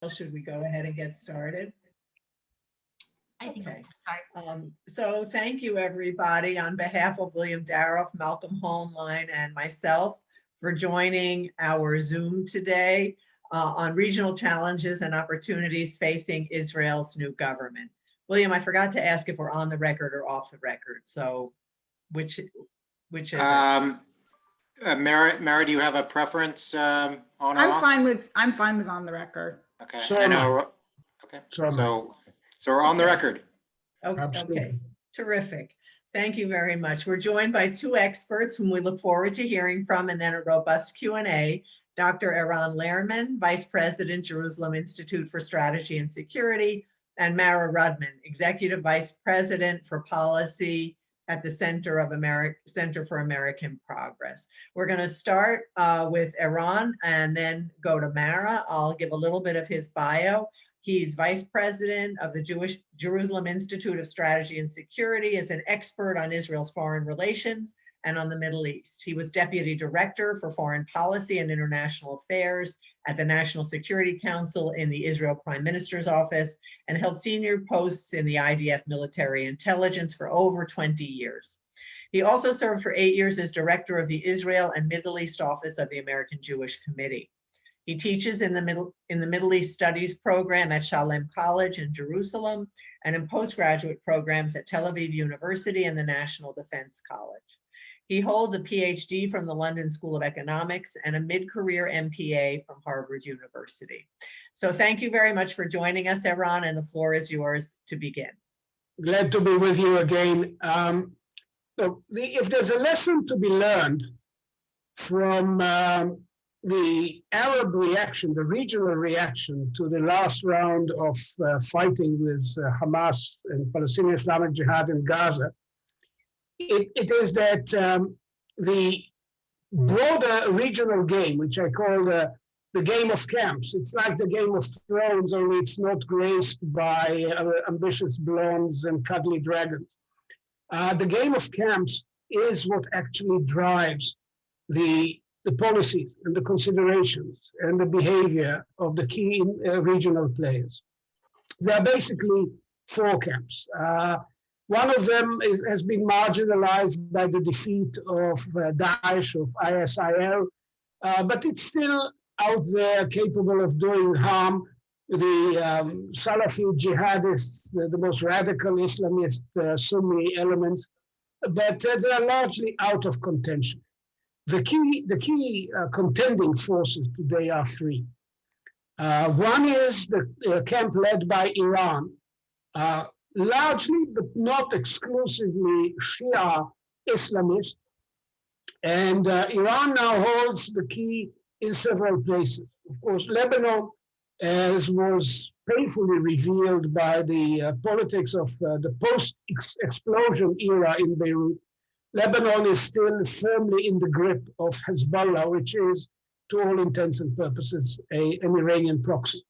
Should we go ahead and get started? I think. Okay. Sorry. So thank you, everybody, on behalf of William Daroff, Malcolm Hohenlein, and myself for joining our Zoom today on regional challenges and opportunities facing Israel's new government. William, I forgot to ask if we're on the record or off the record. So which is it? Mara, do you have a preference on or I'm off? fine with on the record. Okay. So I am I. know. Okay. So am I. So we're on the record. Okay, Absolutely. terrific. Thank you very much. We're joined by two experts whom we look forward to hearing from, and then a robust Q&A. Dr. Eran Lerman, Vice President, Jerusalem Institute for Strategy and Security, and Mara Rudman, Executive Vice President for Policy at the Center for American Progress. We're going to start with Eran and then go to Mara. I'll give a little bit of his bio. He's Vice President of the Jerusalem Institute of Strategy and Security, as an expert on Israel's foreign relations and on the Middle East. He was Deputy Director for Foreign Policy and International Affairs at the National Security Council in the Israel Prime Minister's Office, and held senior posts in the IDF military intelligence for over 20 years. He also served for 8 years as Director of the Israel and Middle East Office of the American Jewish Committee. He teaches in the Middle East Studies program at Shalem College in Jerusalem and in postgraduate programs at Tel Aviv University and the National Defense College. He holds a PhD from the London School of Economics and a mid-career MPA from Harvard University. So thank you very much for joining us, Eran, and the floor is yours to begin. Glad to be with you again. If there's a lesson to be learned from the Arab reaction, the regional reaction to the last round of fighting with Hamas and Palestinian Islamic Jihad in Gaza, it is that the broader regional game, which I call the game of camps, it's like the Game of Thrones, only it's not graced by ambitious blondes and cuddly dragons. The game of camps is what actually drives the policies and the considerations and the behavior of the key regional players. There are basically four camps. One of them has been marginalized by the defeat of Daesh, of ISIL, but it's still out there capable of doing harm. The Salafi jihadists, the most radical Islamist Sunni elements, but they're largely out of contention. The key contending forces today are three. One is the camp led by Iran, largely but not exclusively Shia Islamist, and Iran now holds the key in several places. Of course, Lebanon, as was painfully revealed by the politics of the post-explosion era in Beirut, Lebanon is still firmly in the grip of Hezbollah, which is, to all intents and purposes, an Iranian proxy.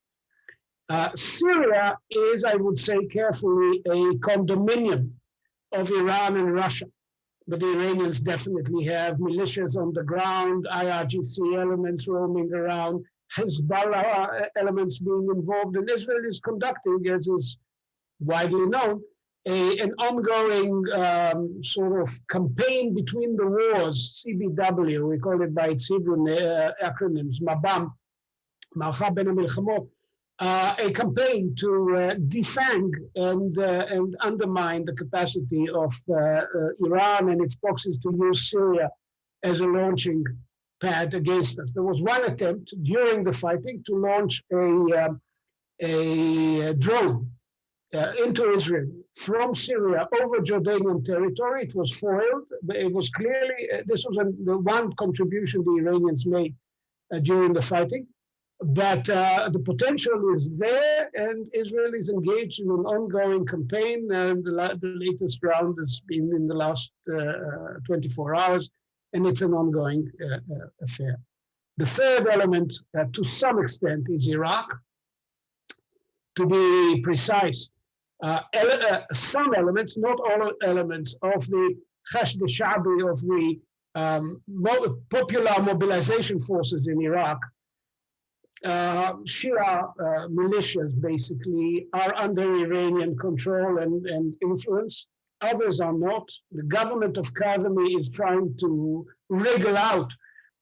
Syria is, I would say carefully, a condominium of Iran and Russia. But the Iranians definitely have militias on the ground, IRGC elements roaming around, Hezbollah elements being involved, and Israel is conducting, as is widely known, an ongoing sort of campaign between the wars, CBW, we call it by its Hebrew acronyms, MABAM, Marcha Ben HaMilchamot, a campaign to defang and undermine the capacity of Iran and its proxies to use Syria as a launching pad against us. There was one attempt during the fighting to launch a drone into Israel from Syria over Jordanian territory. It was foiled, but it was clearly, this was the one contribution the Iranians made during the fighting. But the potential is there, and Israel is engaged in an ongoing campaign. And the latest round has been in the last 24 hours, and it's an ongoing affair. The third element, to some extent, is Iraq. To be precise, some elements, not all elements, of the Hashd al-Sha'bi, of the popular mobilization forces in Iraq, Shia militias basically are under Iranian control and influence. Others are not. The government of Kadhimi is trying to wriggle out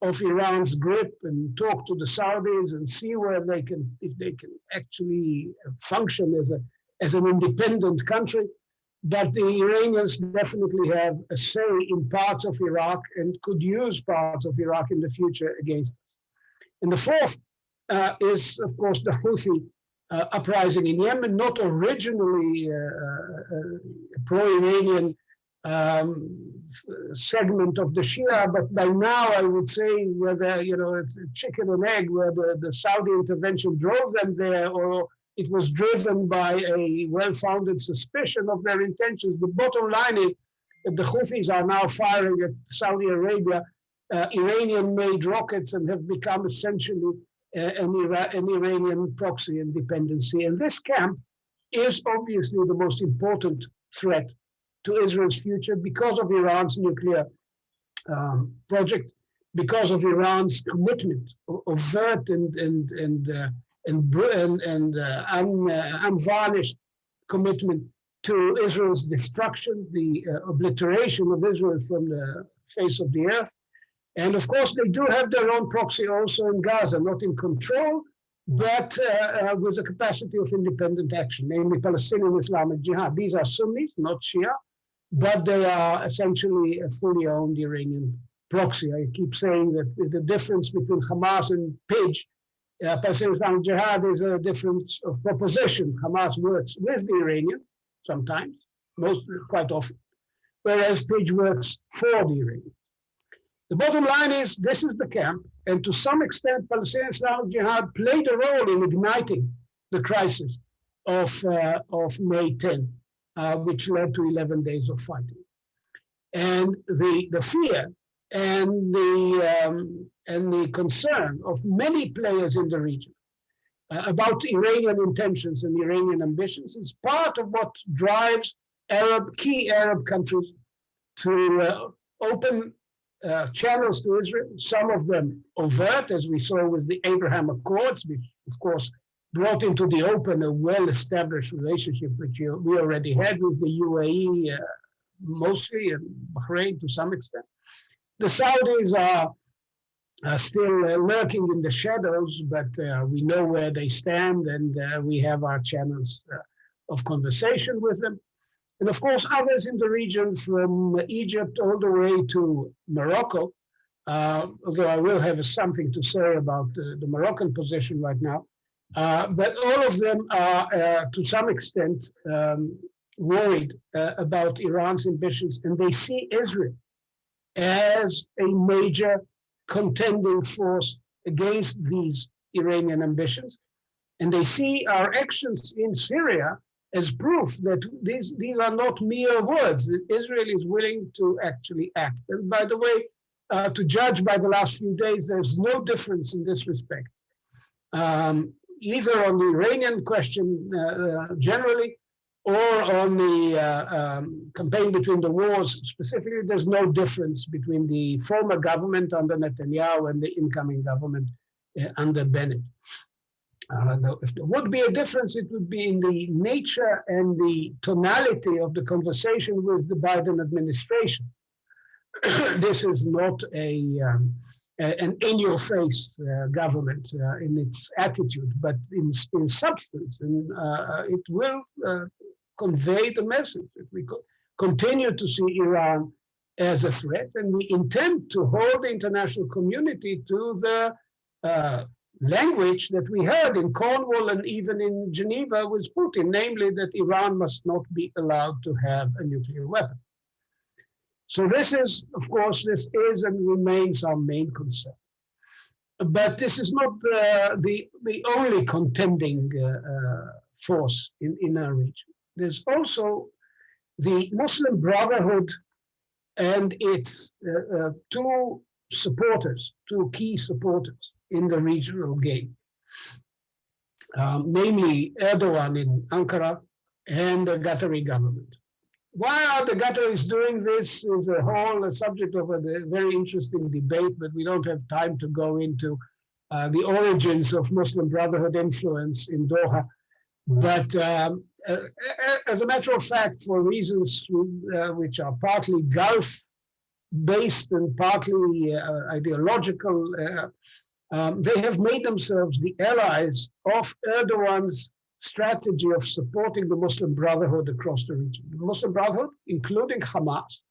of Iran's grip and talk to the Saudis and see where they can, if they can actually function as an independent country. But the Iranians definitely have a say in parts of Iraq and could use parts of Iraq in the future against us. And the fourth is, of course, the Houthi uprising in Yemen, not originally a pro-Iranian segment of the Shia, but by now I would say whether, it's a chicken and egg, whether the Saudi intervention drove them there or it was driven by a well-founded suspicion of their intentions. The bottom line is that the Houthis are now firing at Saudi Arabia Iranian-made rockets and have become essentially an Iranian proxy and dependency. And this camp is obviously the most important threat to Israel's future because of Iran's nuclear project, because of Iran's commitment, overt and unvarnished commitment to Israel's destruction, the obliteration of Israel from the face of the earth. And of course, they do have their own proxy also in Gaza, not in control, but with a capacity of independent action, namely Palestinian Islamic Jihad. These are Sunnis, not Shia, but they are essentially a fully owned Iranian proxy. I keep saying that the difference between Hamas and PIJ, Palestinian Islamic Jihad, is a difference of proposition. Hamas works with the Iranians sometimes, quite often, whereas PIJ works for the Iranians. The bottom line is this is the camp, and to some extent, Palestinian Islamic Jihad played a role in igniting the crisis of May 10, which led to 11 days of fighting. And the fear and the concern of many players in the region about Iranian intentions and Iranian ambitions is part of what drives key Arab countries to open channels to Israel, some of them overt, as we saw with the Abraham Accords, which of course brought into the open a well-established relationship which we already had with the UAE mostly, and Bahrain to some extent. The Saudis are still lurking in the shadows, but we know where they stand, and we have our channels of conversation with them. And of course, others in the region from Egypt all the way to Morocco, although I will have something to say about the Moroccan position right now. But all of them are, to some extent, worried about Iran's ambitions, and they see Israel as a major contending force against these Iranian ambitions. And they see our actions in Syria as proof that these are not mere words, that Israel is willing to actually act. And by the way, to judge by the last few days, there's no difference in this respect. Either on the Iranian question generally, or on the campaign between the wars specifically, there's no difference between the former government under Netanyahu and the incoming government under Bennett. If there would be a difference, it would be in the nature and the tonality of the conversation with the Biden administration. This is not an in-your-face government in its attitude, but in substance, and it will convey the message that we continue to see Iran as a threat, and we intend to hold the international community to the language that we heard in Cornwall and even in Geneva with Putin, namely that Iran must not be allowed to have a nuclear weapon. So this is, of course, this is and remains our main concern. But this is not the only contending force in our region. There's also the Muslim Brotherhood and its two key supporters in the regional game, namely Erdogan in Ankara and the Qatari government. Why are the Qataris doing this is a whole subject of a very interesting debate, but we don't have time to go into the origins of Muslim Brotherhood influence in Doha. But as a matter of fact, for reasons which are partly Gulf-based and partly ideological, they have made themselves the allies of Erdogan's strategy of supporting the Muslim Brotherhood across the region. The Muslim Brotherhood, including Hamas,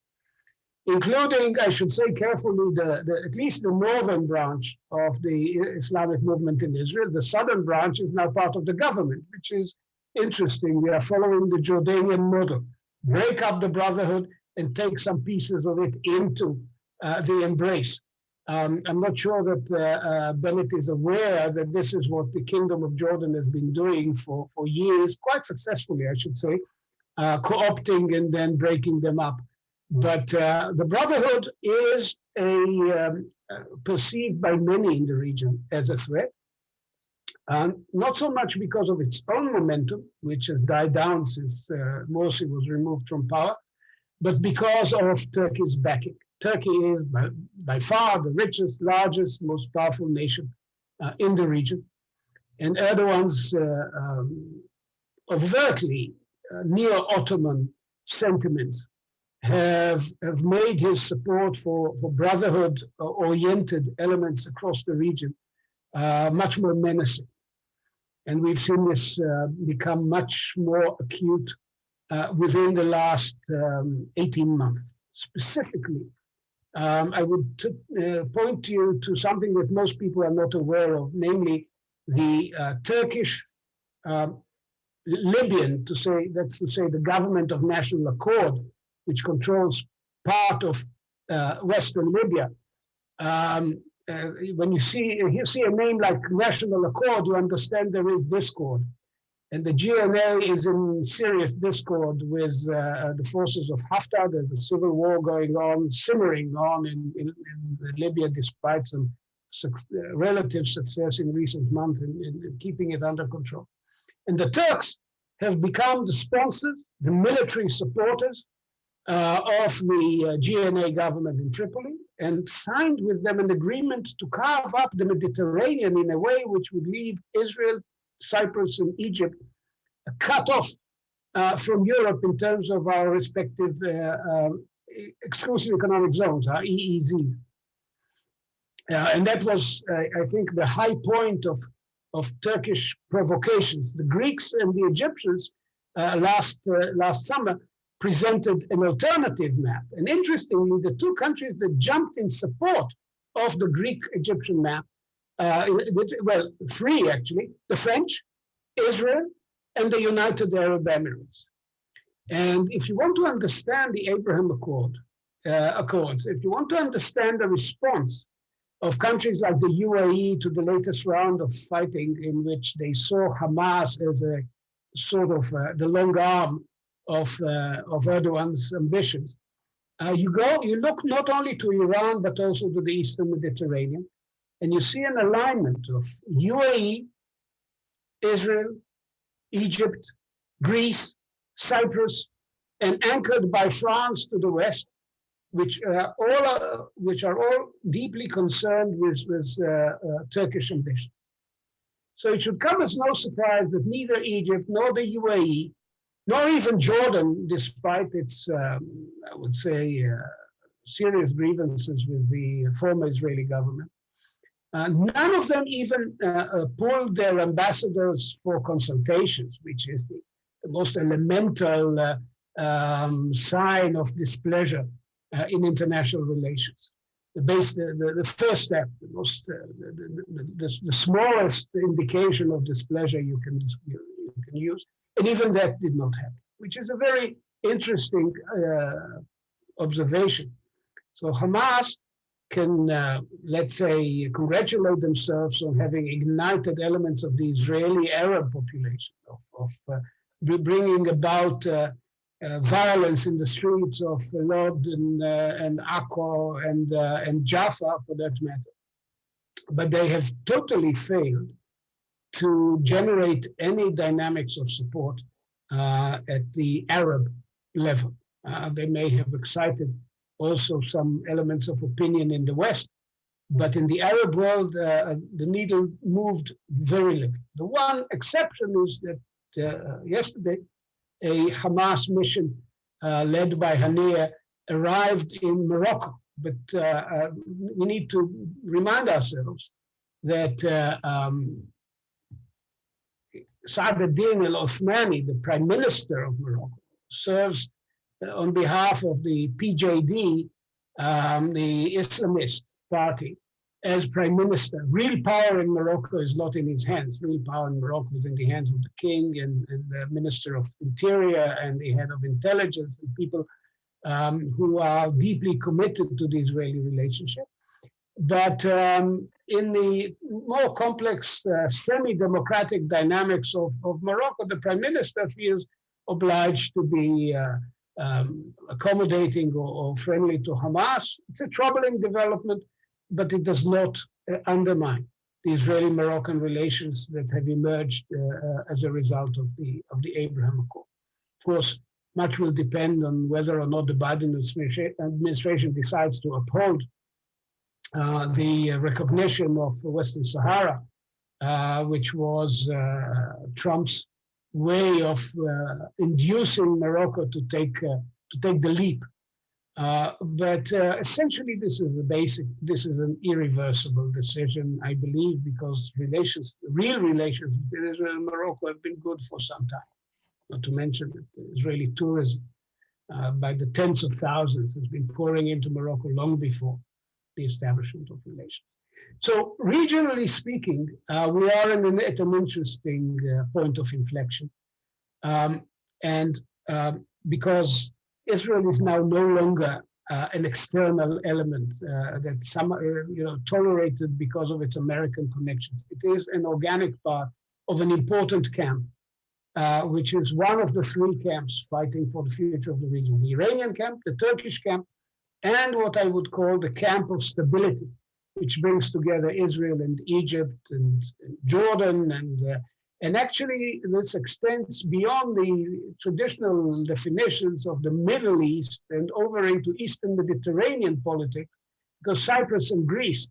including, I should say carefully, at least the northern branch of the Islamic movement in Israel. The southern branch is now part of the government, which is interesting. We are following the Jordanian model. Break up the Brotherhood and take some pieces of it into the embrace. I'm not sure that Bennett is aware that this is what the Kingdom of Jordan has been doing for years, quite successfully, I should say, co-opting and then breaking them up. But the Brotherhood is perceived by many in the region as a threat. Not so much because of its own momentum, which has died down since Morsi was removed from power, but because of Turkey's backing. Turkey is by far the richest, largest, most powerful nation in the region. And Erdogan's overtly neo-Ottoman sentiments have made his support for brotherhood-oriented elements across the region much more menacing. And we've seen this become much more acute within the last 18 months. Specifically, I would point you to something that most people are not aware of, namely the Turkish Libyan, that's to say the government of national accord, which controls part of Western Libya. When you see a name like National Accord, you understand there is discord. And the GNA is in serious discord with the forces of Haftar. There's a civil war going on, simmering on in Libya, despite some relative success in recent months in keeping it under control. And the Turks have become the sponsors, the military supporters of the GNA government in Tripoli, and signed with them an agreement to carve up the Mediterranean in a way which would leave Israel, Cyprus, and Egypt cut off from Europe in terms of our respective exclusive economic zones, our EEZ. And that was, I think, the high point of Turkish provocations. The Greeks and the Egyptians last summer presented an alternative map. And interestingly, the two countries that jumped in support of the Greek-Egyptian map, well, three actually, the French, Israel, and the United Arab Emirates. And if you want to understand the Abraham Accords, if you want to understand the response of countries like the UAE to the latest round of fighting in which they saw Hamas as a sort of the long arm of Erdogan's ambitions, you look not only to Iran, but also to the Eastern Mediterranean, and you see an alignment of UAE, Israel, Egypt, Greece, Cyprus, and anchored by France to the west, which are all deeply concerned with Turkish ambition. So it should come as no surprise that neither Egypt nor the UAE, nor even Jordan, despite its, I would say, serious grievances with the former Israeli government, none of them even pulled their ambassadors for consultations, which is the most elemental sign of displeasure in international relations. The first step, the smallest indication of displeasure you can use, and even that did not happen, which is a very interesting observation. So Hamas can, let's say, congratulate themselves on having ignited elements of the Israeli Arab population, of bringing about violence in the streets of Lod and Akko and Jaffa, for that matter. But they have totally failed to generate any dynamics of support at the Arab level. They may have excited also some elements of opinion in the West, But in the Arab world, the needle moved very little. The one exception is that yesterday, a Hamas mission led by Hania arrived in Morocco. But we need to remind ourselves that Saad ad-Din al-Othmani, the prime minister of Morocco, serves on behalf of the PJD, the Islamist party, as prime minister. Real power in Morocco is not in his hands. Real power in Morocco is in the hands of the king and the minister of interior and the head of intelligence and people who are deeply committed to the Israeli relationship. But in the more complex semi-democratic dynamics of Morocco, the prime minister feels obliged to be accommodating or friendly to Hamas. It's a troubling development, but it does not undermine the Israeli-Moroccan relations that have emerged as a result of the Abraham Accord. Of course, much will depend on whether or not the Biden administration decides to uphold the recognition of Western Sahara, which was Trump's way of inducing Morocco to take the leap. But essentially, this is an irreversible decision, I believe, because real relations between Israel and Morocco have been good for some time. Not to mention that Israeli tourism by the tens of thousands has been pouring into Morocco long before the establishment of relations. So regionally speaking, we are at an interesting point of inflection. Because Israel is now no longer an external element that some tolerated because of its American connections. It is an organic part of an important camp, which is one of the three camps fighting for the future of the region: the Iranian camp, the Turkish camp, and what I would call the camp of stability, which brings together Israel and Egypt and Jordan, and actually this extends beyond the traditional definitions of the Middle East and over into Eastern Mediterranean politics, because Cyprus and Greece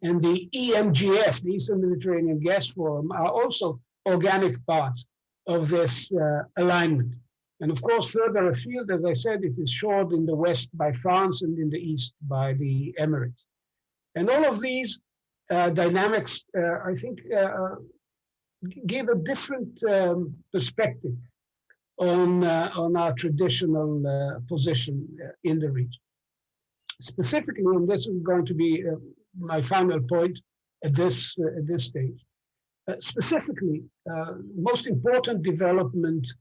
and the EMGF, the Eastern Mediterranean Gas Forum, are also organic parts of this alignment. And of course, further afield, as I said, it is shored in the west by France and in the east by the Emirates. And all of these dynamics, I think, give a different perspective on our traditional position in the region. Specifically, and this is going to be my final point at this stage. Specifically, most important development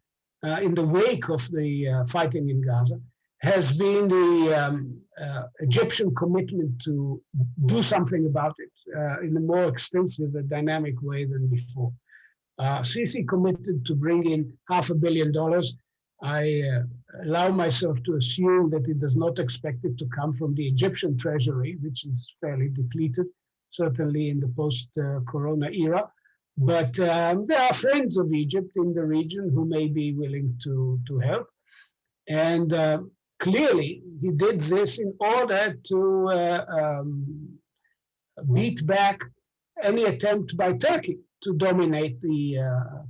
in the wake of the fighting in Gaza has been the Egyptian commitment to do something about it in a more extensive and dynamic way than before. Sisi committed to bring in $500 million. I allow myself to assume that it does not expect it to come from the Egyptian treasury, which is fairly depleted, certainly in the post-corona era. But there are friends of Egypt in the region who may be willing to help. And clearly, he did this in order to beat back any attempt by Turkey to dominate the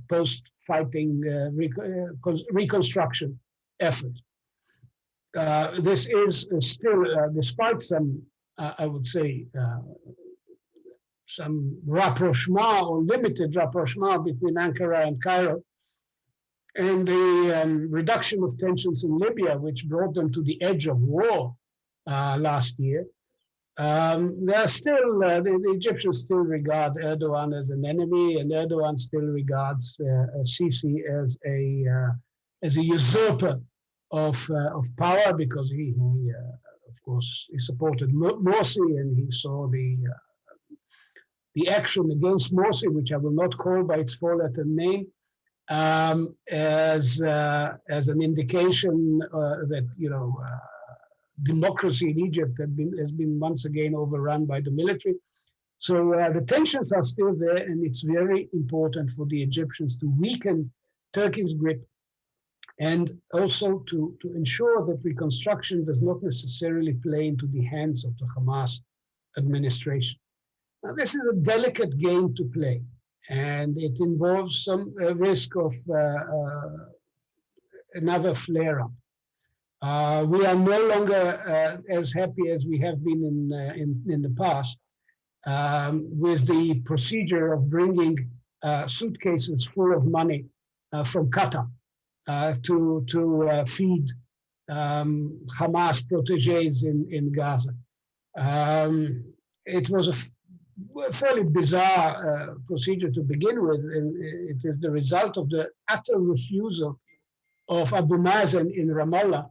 post-fighting reconstruction effort. This is still, despite some, I would say, some rapprochement or limited rapprochement between Ankara and Cairo, and the reduction of tensions in Libya, which brought them to the edge of war last year. There are still, the Egyptians still regard Erdogan as an enemy, and Erdogan still regards Sisi as a usurper of power, because he of course, he supported Morsi, and he saw the action against Morsi, which I will not call by its four-letter name, as an indication that democracy in Egypt has been once again overrun by the military. So the tensions are still there, and it's very important for the Egyptians to weaken Turkey's grip, and also to ensure that reconstruction does not necessarily play into the hands of the Hamas administration. Now, this is a delicate game to play, and it involves some risk of another flare-up. We are no longer as happy as we have been in the past with the procedure of bringing suitcases full of money from Qatar to feed Hamas proteges in Gaza. It was a fairly bizarre procedure to begin with, and it is the result of the utter refusal of Abu Mazen in Ramallah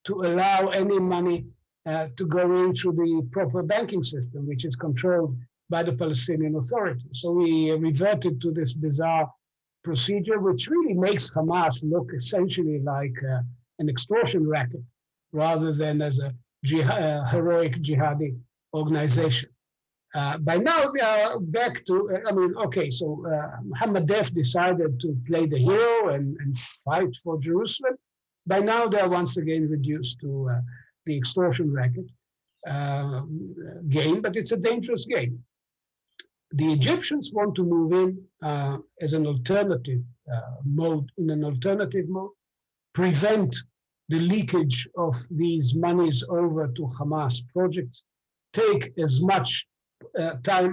to allow any money to go in through the proper banking system, which is controlled by the Palestinian Authority. So we reverted to this bizarre procedure, which really makes Hamas look essentially like an extortion racket, rather than as a heroic jihadi organization. By now they are back to, so Mohammed Def decided to play the hero and fight for Jerusalem. By now they are once again reduced to the extortion racket game, but it's a dangerous game. The Egyptians want to move in as an alternative mode, prevent the leakage of these monies over to Hamas projects, take as much effort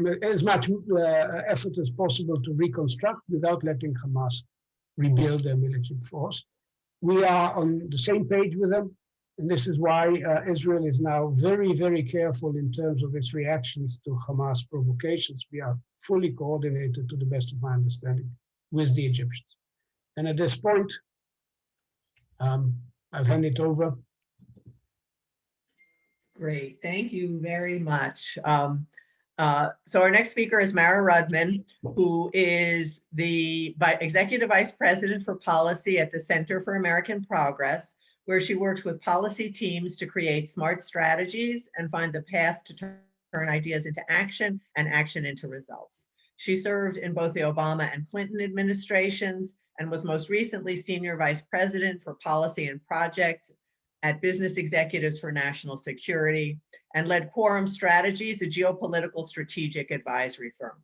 as possible to reconstruct without letting Hamas rebuild their military force. We are on the same page with them, and this is why Israel is now very, very careful in terms of its reactions to Hamas provocations. We are fully coordinated, to the best of my understanding, with the Egyptians. And at this point, I'll hand it over. Great, thank you very much. So our next speaker is Mara Rudman, who is the Executive Vice President for Policy at the Center for American Progress, where she works with policy teams to create smart strategies and find the path to turn ideas into action and action into results. She served in both the Obama and Clinton administrations and was most recently Senior Vice President for Policy and Projects at Business Executives for National Security, and led Quorum Strategies, a geopolitical strategic advisory firm.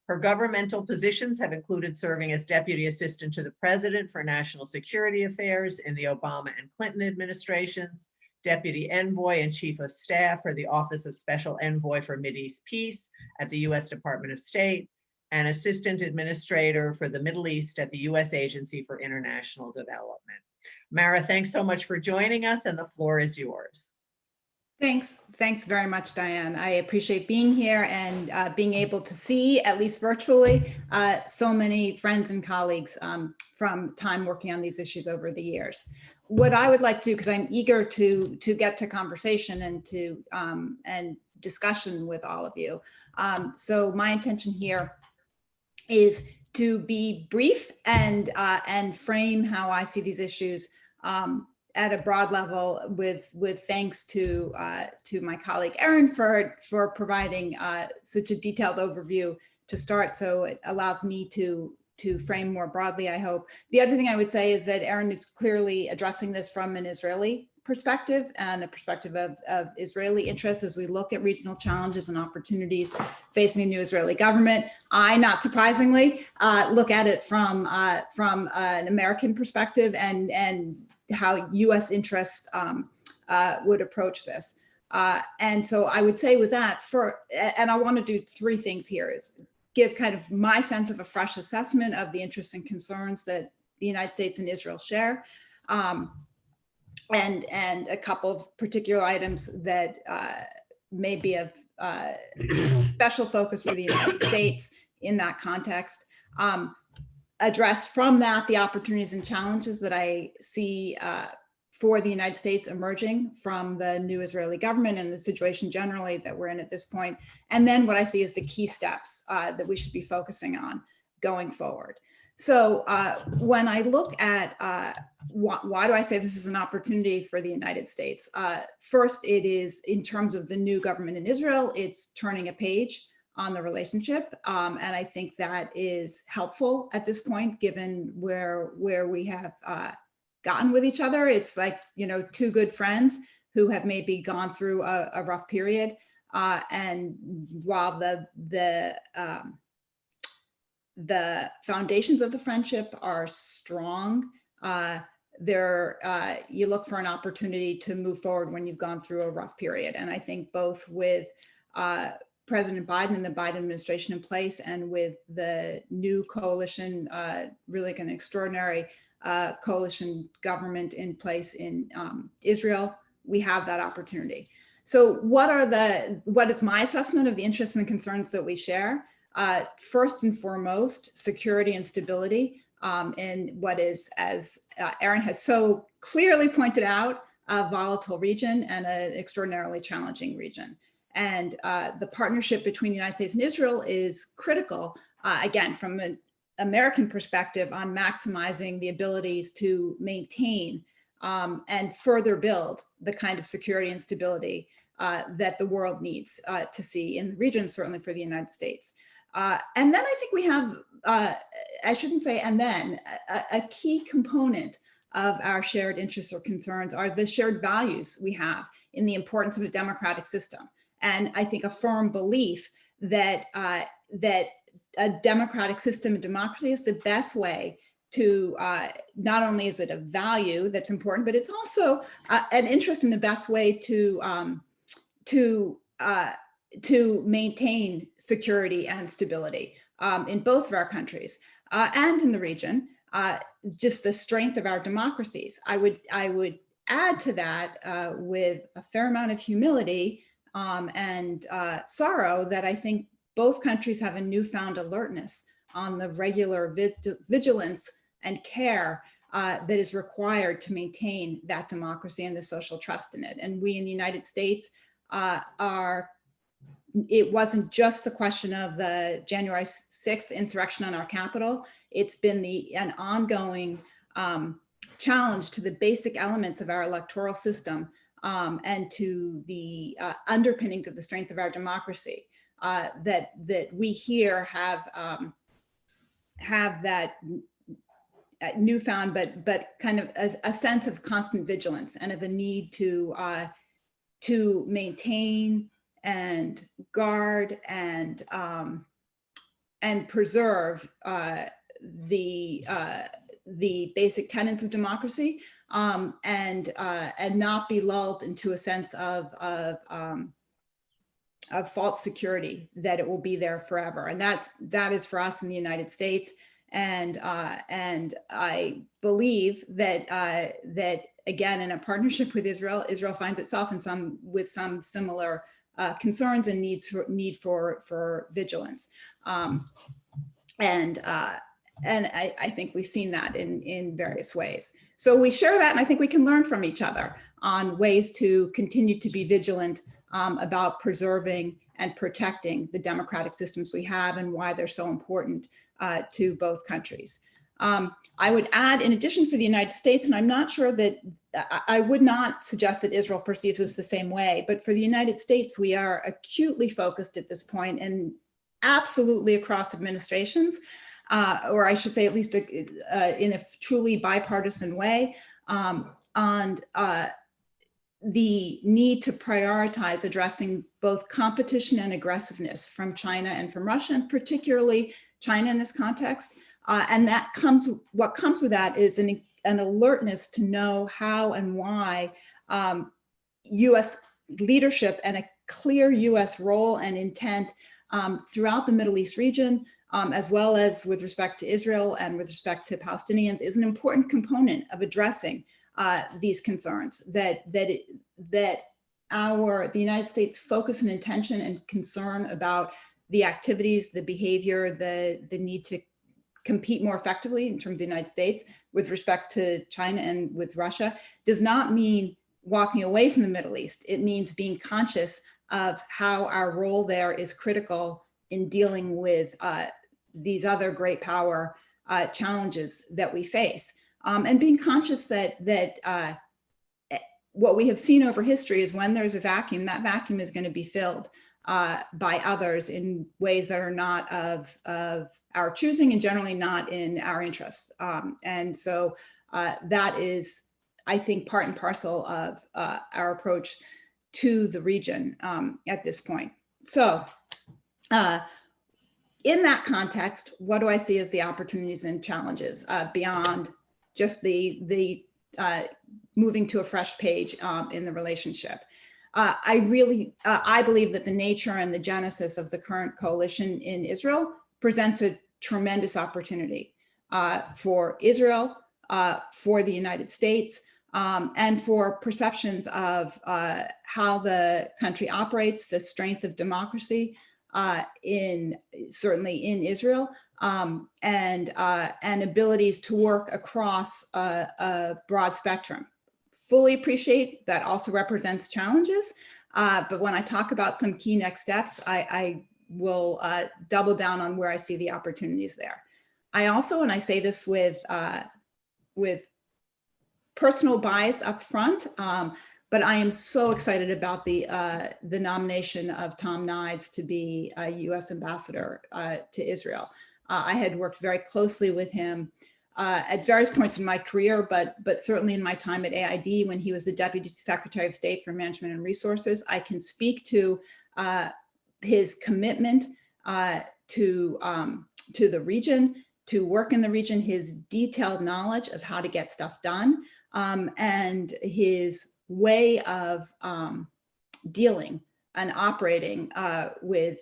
Her governmental positions have included serving as Deputy Assistant to the President for National Security Affairs in the Obama and Clinton administrations, Deputy Envoy and Chief of Staff for the Office of Special Envoy for Mideast Peace at the U.S. Department of State, and Assistant Administrator for the Middle East at the U.S. Agency for International Development. Mara, thanks so much for joining us, and the floor is yours. Thanks very much, Diane. I appreciate being here and being able to see, at least virtually, so many friends and colleagues from time working on these issues over the years. What I would like to, because I'm eager to get to conversation and to and discussion with all of you. So my intention here is to be brief and frame how I see these issues at a broad level, with thanks to my colleague Eran for providing such a detailed overview to start. So it allows me to frame more broadly, I hope. The other thing I would say is that Eran is clearly addressing this from an Israeli perspective and a perspective of Israeli interests as we look at regional challenges and opportunities facing the new Israeli government. I, not surprisingly, look at it from an American perspective and how U.S. interests would approach this. And so I would say with that, and I want to do three things here, is give kind of my sense of a fresh assessment of the interests and concerns that the United States and Israel share, and a couple of particular items that may be of special focus for the United States in that context. Address from that the opportunities and challenges that I see for the United States emerging from the new Israeli government and the situation generally that we're in at this point. And then what I see as the key steps that we should be focusing on going forward. So when I look at why do I say this is an opportunity for the United States? First, it is in terms of the new government in Israel, it's turning a page on the relationship. And I think that is helpful at this point, given where we have gotten with each other. It's like, two good friends who have maybe gone through a rough period And while the foundations of the friendship are strong, you look for an opportunity to move forward when you've gone through a rough period. And I think both with President Biden and the Biden administration in place, and with the new coalition, really an extraordinary coalition government in place in Israel, we have that opportunity. So what is my assessment of the interests and concerns that we share? First and foremost, security and stability in what is, as Eran has so clearly pointed out, a volatile region and an extraordinarily challenging region. And the partnership between the United States and Israel is critical, again, from an American perspective, on maximizing the abilities to maintain and further build the kind of security and stability that the world needs to see in the region, certainly for the United States. And then I think we have, I shouldn't say and then, a key component of our shared interests or concerns are the shared values we have in the importance of a democratic system. And I think a firm belief that, that a democratic system and democracy is the best way to, not only is it a value that's important, but it's also an interest in the best way to maintain security and stability in both of our countries and in the region. Just the strength of our democracies. I would add to that with a fair amount of humility and sorrow that I think both countries have a newfound alertness on the regular vigilance and care that is required to maintain that democracy and the social trust in it. And we in the United States it wasn't just the question of the January 6th insurrection on our Capitol. It's been an ongoing challenge to the basic elements of our electoral system and to the underpinnings of the strength of our democracy that we here have that newfound, but kind of a sense of constant vigilance and of the need to maintain and guard and preserve the basic tenets of democracy and not be lulled into a sense of false security that it will be there forever. And that is for us in the United States. And I believe that again, in a partnership with Israel, Israel finds itself with some similar concerns and need for vigilance. And I think we've seen that in various ways. So we share that, and I think we can learn from each other on ways to continue to be vigilant about preserving and protecting the democratic systems we have and why they're so important to both countries. I would add, in addition, for the United States, and I'm not sure that I would not suggest that Israel perceives us the same way, but for the United States, we are acutely focused at this point and absolutely across administrations, or I should say at least in a truly bipartisan way, on the need to prioritize addressing both competition and aggressiveness from China and from Russia, and particularly China in this context. And what comes with that is an alertness to know how and why US leadership and a clear US role and intent throughout the Middle East region, as well as with respect to Israel and with respect to Palestinians, is an important component of addressing these concerns, that the United States focus and intention and concern about the activities, the behavior, the need to compete more effectively in terms of the United States with respect to China and with Russia does not mean walking away from the Middle East. It means being conscious of how our role there is critical in dealing with these other great power challenges that we face. And being conscious that what we have seen over history is when there's a vacuum, that vacuum is going to be filled by others in ways that are not of our choosing and generally not in our interests. And so that is, I think, part and parcel of our approach to the region at this point. So in that context, what do I see as the opportunities and challenges beyond just the moving to a fresh page in the relationship? I believe that the nature and the genesis of the current coalition in Israel presents a tremendous opportunity for Israel, for the United States, and for perceptions of how the country operates, the strength of democracy certainly in Israel, and abilities to work across a broad spectrum. Fully appreciate that also represents challenges, but when I talk about some key next steps, I will double down on where I see the opportunities there. I also, and I say this with personal bias up front, but I am so excited about the nomination of Tom Nides to be a U.S. ambassador to Israel. I had worked very closely with him at various points in my career, but certainly in my time at AID when he was the Deputy Secretary of State for Management and Resources. I can speak to his commitment to the region, to work in the region, his detailed knowledge of how to get stuff done, and his way of dealing and operating with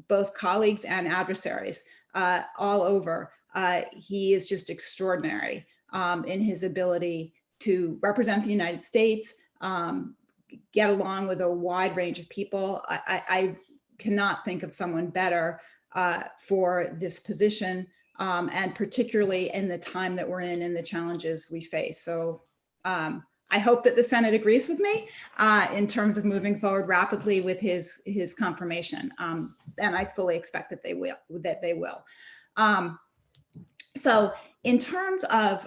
both colleagues and adversaries all over. He is just extraordinary in his ability to represent the United States, get along with a wide range of people. I cannot think of someone better for this position, and particularly in the time that we're in and the challenges we face. So I hope that the Senate agrees with me in terms of moving forward rapidly with his confirmation, and I fully expect that they will. So in terms of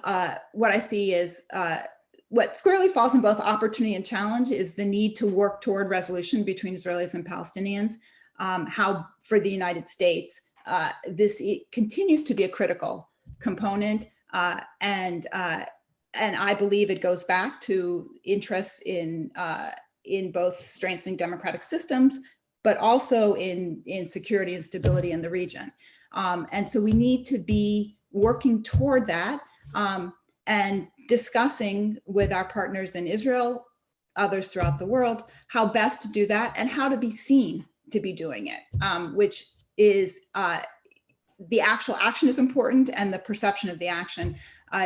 what I see is what squarely falls in both opportunity and challenge is the need to work toward resolution between Israelis and Palestinians. How for the United States, this continues to be a critical component, and I believe it goes back to interests in both strengthening democratic systems, but also in security and stability in the region. And so we need to be working toward that and discussing with our partners in Israel, others throughout the world, how best to do that and how to be seen to be doing it, which is the actual action is important and the perception of the action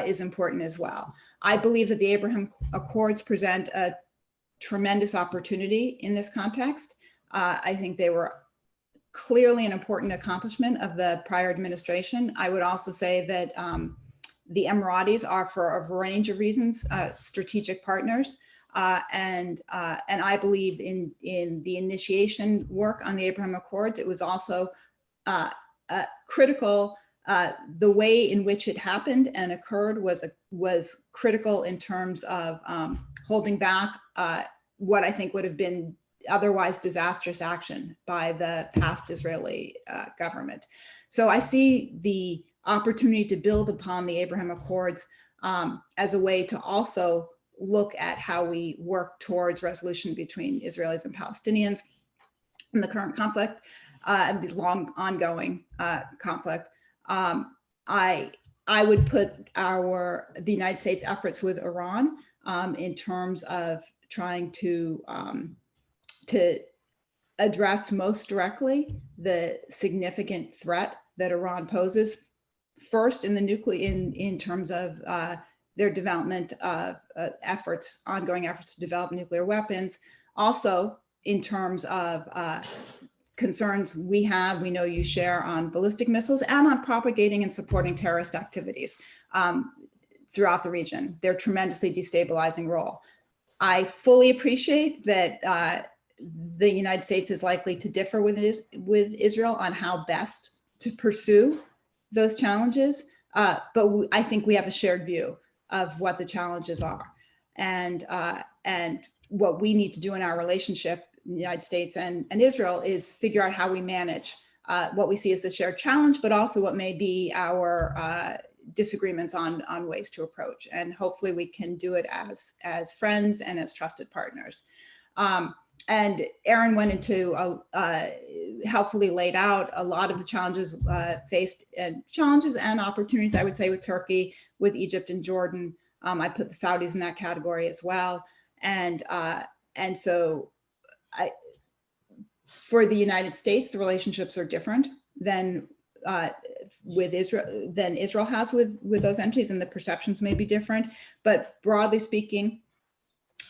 is important as well. I believe that the Abraham Accords present a tremendous opportunity in this context. I think they were clearly an important accomplishment of the prior administration. I would also say that the Emiratis are, for a range of reasons, strategic partners. And I believe in the initiation work on the Abraham Accords. It was also critical. The way in which it happened and occurred was critical in terms of holding back what I think would have been otherwise disastrous action by the past Israeli government. So I see the opportunity to build upon the Abraham Accords as a way to also look at how we work towards resolution between Israelis and Palestinians in the current conflict and the long ongoing conflict. I would put the United States efforts with Iran in terms of trying to address most directly the significant threat that Iran poses. First, in the in terms of their development of ongoing efforts to develop nuclear weapons. Also, in terms of concerns we know you share on ballistic missiles and on propagating and supporting terrorist activities throughout the region, their tremendously destabilizing role. I fully appreciate that the United States is likely to differ with Israel on how best to pursue those challenges, but I think we have a shared view of what the challenges are and what we need to do in our relationship, the United States and Israel, is figure out how we manage what we see as the shared challenge, but also what may be our disagreements on ways to approach. And hopefully we can do it as friends and as trusted partners. And Eran went into, helpfully laid out a lot of the challenges faced, and challenges and opportunities, I would say, with Turkey, with Egypt and Jordan. I put the Saudis in that category as well. And so for the United States, the relationships are different than with Israel than Israel has with those entities, and the perceptions may be different. But broadly speaking,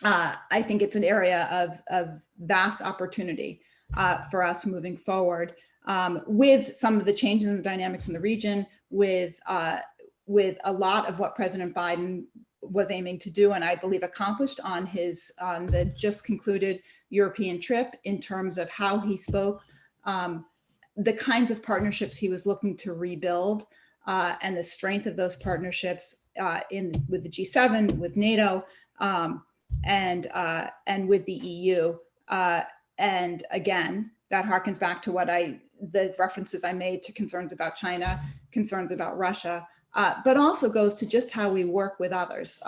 I think it's an area of vast opportunity for us moving forward, with some of the changes in the dynamics in the region, with a lot of what President Biden was aiming to do, and I believe accomplished on the just concluded European trip, in terms of how he spoke, the kinds of partnerships he was looking to rebuild, and the strength of those partnerships with the G7, with NATO, and with the EU. And again, that harkens back to the references I made to concerns about China, concerns about Russia, but also goes to just how we work with others.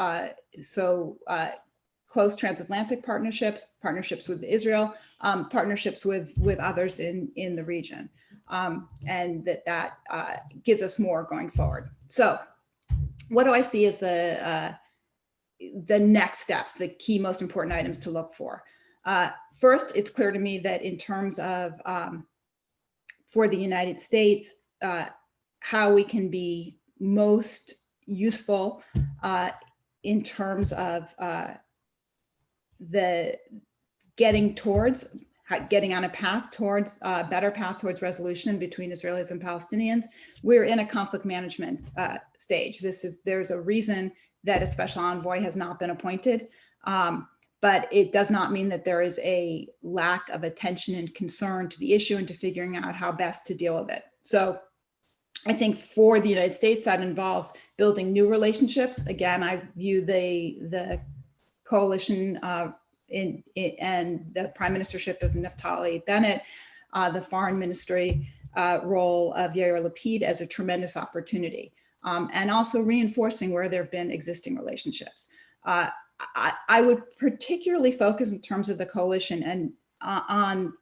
Close transatlantic partnerships, partnerships with Israel, partnerships with others in the region. And that gives us more going forward. So what do I see as the next steps, the key most important items to look for? First, it's clear to me that in terms of, for the United States, how we can be most useful in terms of getting on a path towards a better path towards resolution between Israelis and Palestinians. We're in a conflict management stage. There's a reason that a special envoy has not been appointed, but it does not mean that there is a lack of attention and concern to the issue and to figuring out how best to deal with it. So I think for the United States, that involves building new relationships. Again, I view the coalition and the prime ministership of Naftali Bennett, the foreign ministry role of Yair Lapid as a tremendous opportunity, and also reinforcing where there have been existing relationships. I would particularly focus in terms of the coalition and on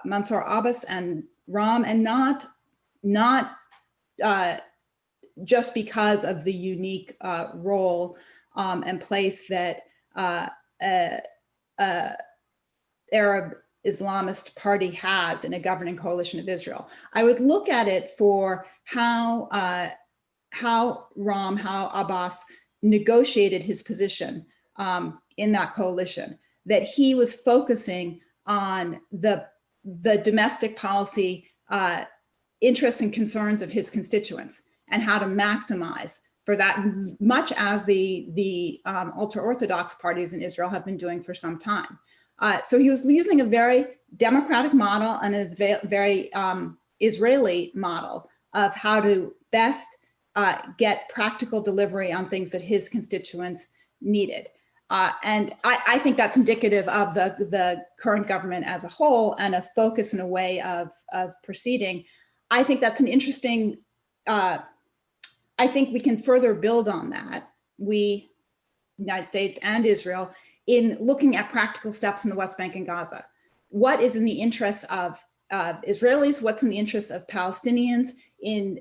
Mansour Abbas and Ram, and not just because of the unique role and place that Arab Islamist party has in a governing coalition of Israel. I would look at it for how Abbas negotiated his position in that coalition, that he was focusing on the domestic policy interests and concerns of his constituents, and how to maximize for that, much as the ultra-Orthodox parties in Israel have been doing for some time. So he was using a very democratic model and a very Israeli model of how to best get practical delivery on things that his constituents needed. And I think that's indicative of the current government as a whole, and a focus and a way of proceeding. I think that's an interesting, I think we can further build on that, we, United States and Israel, in looking at practical steps in the West Bank and Gaza. What is in the interests of Israelis? What's in the interests of Palestinians in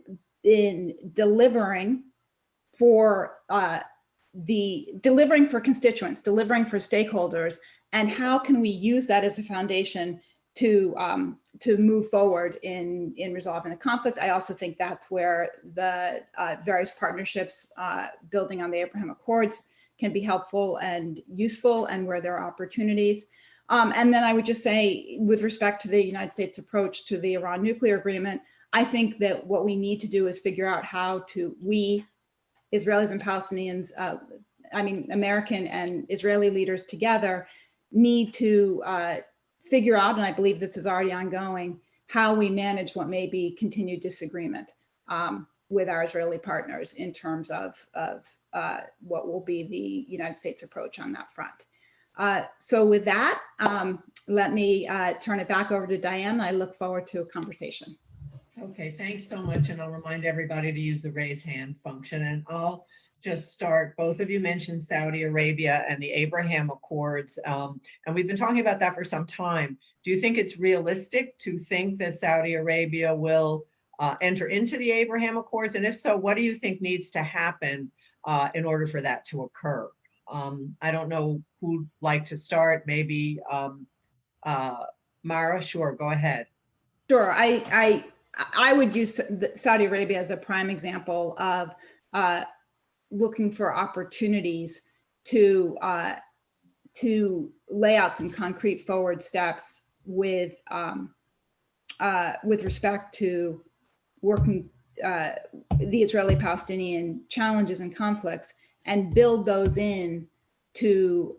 delivering for delivering for constituents, delivering for stakeholders, and how can we use that as a foundation to move forward in resolving the conflict? I also think that's where the various partnerships building on the Abraham Accords can be helpful and useful, and where there are opportunities. And then I would just say, with respect to the United States approach to the Iran nuclear agreement, I think that what we need to do is figure out how we, Israelis and Palestinians, American and Israeli leaders together, need to figure out, and I believe this is already ongoing, how we manage what may be continued disagreement with our Israeli partners in terms of what will be the United States approach on that front. So with that, let me turn it back over to Diane. I look forward to a conversation. Okay, thanks so much. And I'll remind everybody to use the raise hand function, and I'll just start, both of you mentioned Saudi Arabia and the Abraham Accords, and we've been talking about that for some time. Do you think it's realistic to think that Saudi Arabia will enter into the Abraham Accords? And if so, what do you think needs to happen in order for that to occur? I don't know who'd like to start, maybe Mara, sure, go ahead. Sure, I would use Saudi Arabia as a prime example of looking for opportunities to lay out some concrete forward steps with respect to working the Israeli-Palestinian challenges and conflicts, and build those in to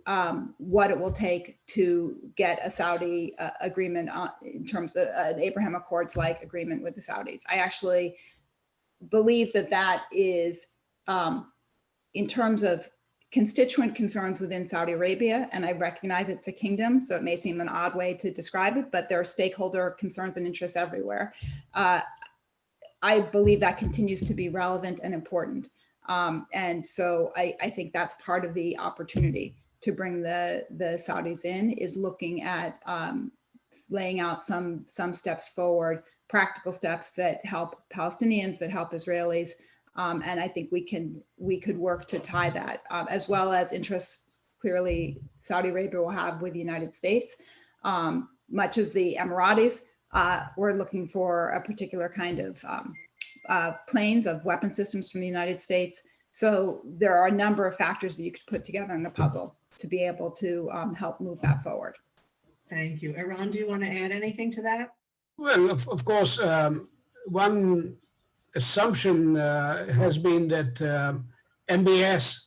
what it will take to get a Saudi agreement in terms of an Abraham Accords-like agreement with the Saudis. I actually believe that that is, in terms of constituent concerns within Saudi Arabia, and I recognize it's a kingdom, so it may seem an odd way to describe it, but there are stakeholder concerns and interests everywhere. I believe that continues to be relevant and important. And so I think that's part of the opportunity to bring the Saudis in, is looking at laying out some steps forward, practical steps that help Palestinians, that help Israelis. And I think we could work to tie that, as well as interests clearly Saudi Arabia will have with the United States. Much as the Emiratis, we're looking for a particular kind of planes, of weapon systems from the United States. So there are a number of factors that you could put together in the puzzle to be able to help move that forward. Thank you. Eran, do you want to add anything to that? Well, of course, one assumption has been that MBS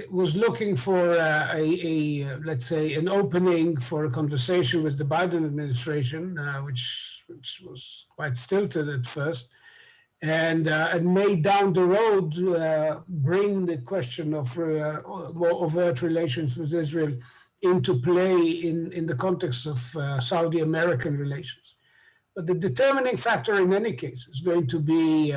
was looking for let's say, an opening for a conversation with the Biden administration, which was quite stilted at first, and may down the road bring the question of more overt relations with Israel into play in the context of Saudi-American relations. But the determining factor in any case is going to be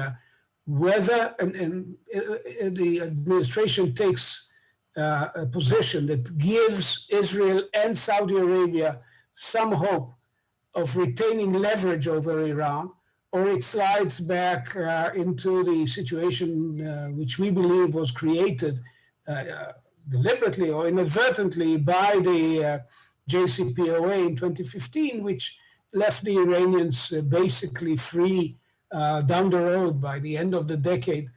whether the administration takes a position that gives Israel and Saudi Arabia some hope of retaining leverage over Iran, or it slides back into the situation which we believe was created deliberately or inadvertently by the JCPOA in 2015, which left the Iranians basically free down the road by the end of the decade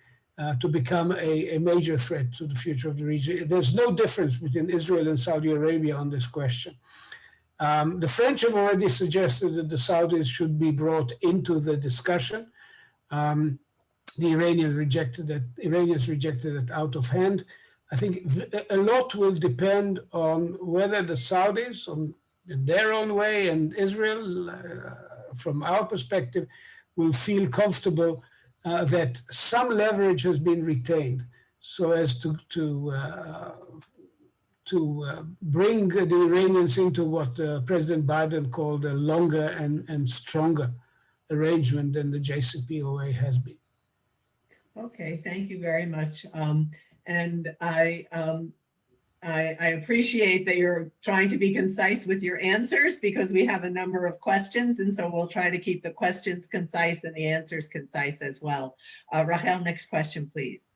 to become a major threat to the future of the region. There's no difference between Israel and Saudi Arabia on this question. The French have already suggested that the Saudis should be brought into the discussion. The Iranians rejected it out of hand. I think a lot will depend on whether the Saudis, in their own way, and Israel, from our perspective, will feel comfortable that some leverage has been retained, so as to bring the Iranians into what President Biden called a longer and stronger arrangement than the JCPOA has been. Okay, thank you very much. And I appreciate that you're trying to be concise with your answers, because we have a number of questions, and so we'll try to keep the questions concise and the answers concise as well. Rachel, next question, please.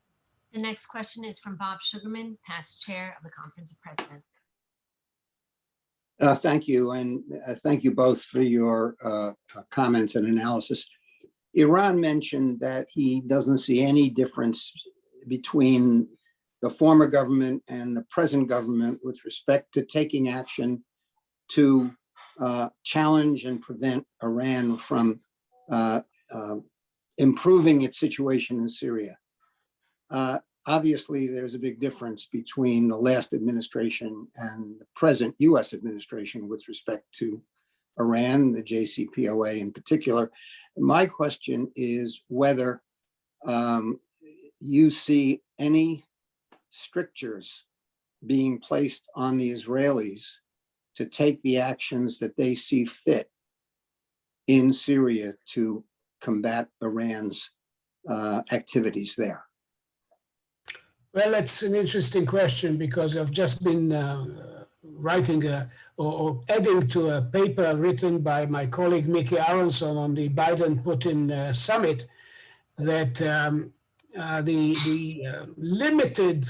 The next question is from Bob Sugarman, past chair of the Conference of Presidents. Thank you, and thank you both for your comments and analysis. Eran mentioned that he doesn't see any difference between the former government and the present government with respect to taking action to challenge and prevent Iran from improving its situation in Syria. Obviously, there's a big difference between the last administration and the present US administration with respect to Iran, the JCPOA in particular. My question is whether you see any strictures being placed on the Israelis to take the actions that they see fit in Syria to combat Iran's activities there. Well, it's an interesting question because I've just been writing or adding to a paper written by my colleague Mickey Aronson on the Biden-Putin summit that the limited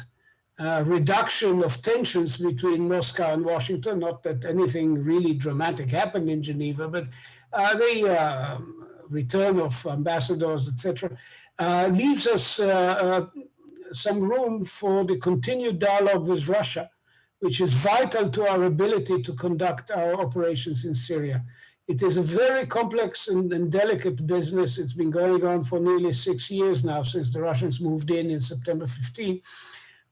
reduction of tensions between Moscow and Washington, not that anything really dramatic happened in Geneva, but the return of ambassadors, etc., leaves us some room for the continued dialogue with Russia, which is vital to our ability to conduct our operations in Syria. It is a very complex and delicate business. It's been going on for nearly 6 years now since the Russians moved in September 15.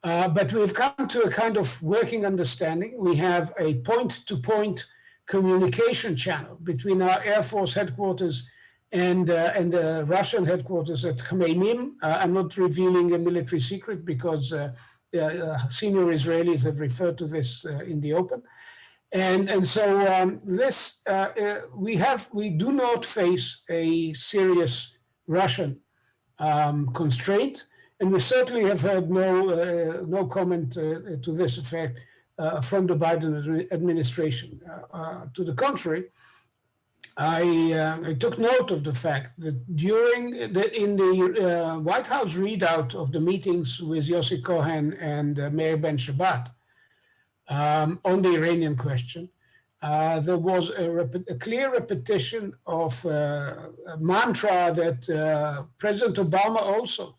But we've come to a kind of working understanding. We have a point-to-point communication channel between our Air Force headquarters and the Russian headquarters at Khmeimim. I'm not revealing a military secret because senior Israelis have referred to this in the open. And so we do not face a serious Russian constraint, and we certainly have heard no comment to this effect from the Biden administration. To the contrary, I took note of the fact that in the White House readout of the meetings with Yossi Cohen and Meir Ben Shabbat on the Iranian question, there was a clear repetition of a mantra that President Obama also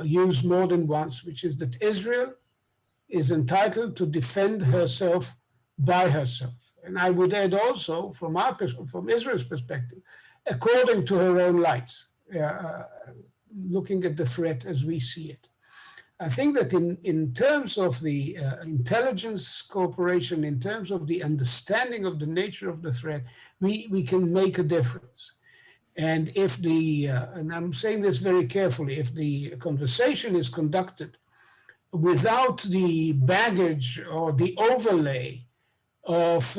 used more than once, which is that Israel is entitled to defend herself by herself. And I would add also, from Israel's perspective, according to her own lights, looking at the threat as we see it. I think that in terms of the intelligence cooperation, in terms of the understanding of the nature of the threat, we can make a difference. And if and I'm saying this very carefully, if the conversation is conducted without the baggage or the overlay of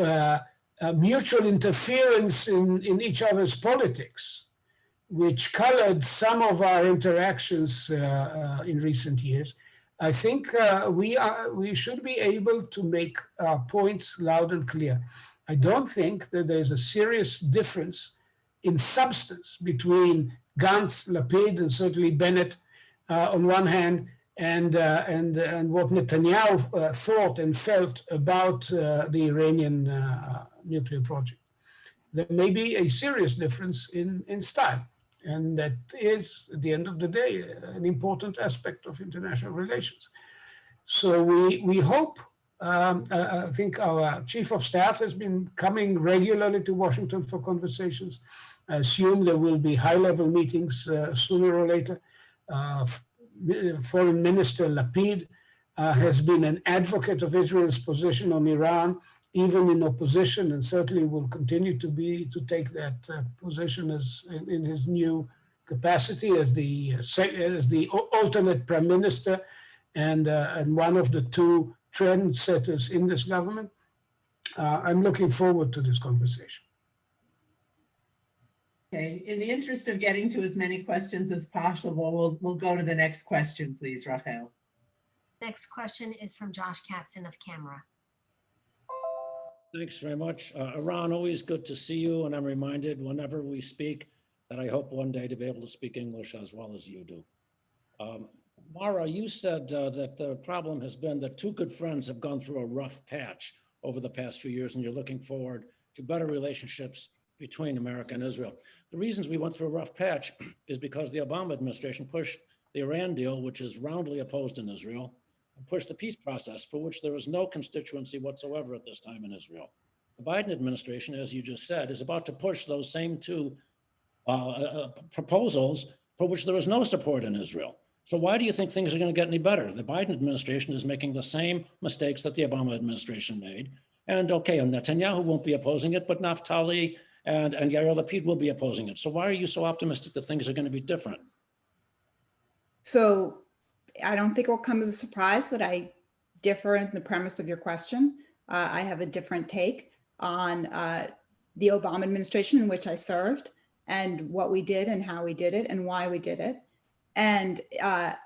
mutual interference in each other's politics, which colored some of our interactions in recent years, I think we should be able to make our points loud and clear. I don't think that there's a serious difference in substance between Gantz, Lapid, and certainly Bennett on one hand, and what Netanyahu thought and felt about the Iranian nuclear project. There may be a serious difference in style, and that is, at the end of the day, an important aspect of international relations. So we hope, I think our chief of staff has been coming regularly to Washington for conversations. I assume there will be high-level meetings sooner or later. Foreign Minister Lapid has been an advocate of Israel's position on Iran, even in opposition, and certainly will continue to take that position as in his new capacity as the alternate prime minister and one of the two trendsetters in this government. I'm looking forward to this conversation. Okay, in the interest of getting to as many questions as possible, we'll go to the next question, please, Rachel. Next question is from Josh Katzen of Camera. Thanks very much. Eran, always good to see you. And I'm reminded whenever we speak that I hope one day to be able to speak English as well as you do. Mara, you said that the problem has been that two good friends have gone through a rough patch over the past few years, and you're looking forward to better relationships between America and Israel. The reasons we went through a rough patch is because the Obama administration pushed the Iran deal, which is roundly opposed in Israel, and pushed the peace process for which there is no constituency whatsoever at this time in Israel. The Biden administration, as you just said, is about to push those same two proposals for which there is no support in Israel. So why do you think things are going to get any better? The Biden administration is making the same mistakes that the Obama administration made. And okay, Netanyahu won't be opposing it, but Naftali and Yair Lapid will be opposing it. So why are you so optimistic that things are going to be different? So I don't think it will come as a surprise that I differ in the premise of your question. I have a different take on the Obama administration in which I served and what we did and how we did it and why we did it. And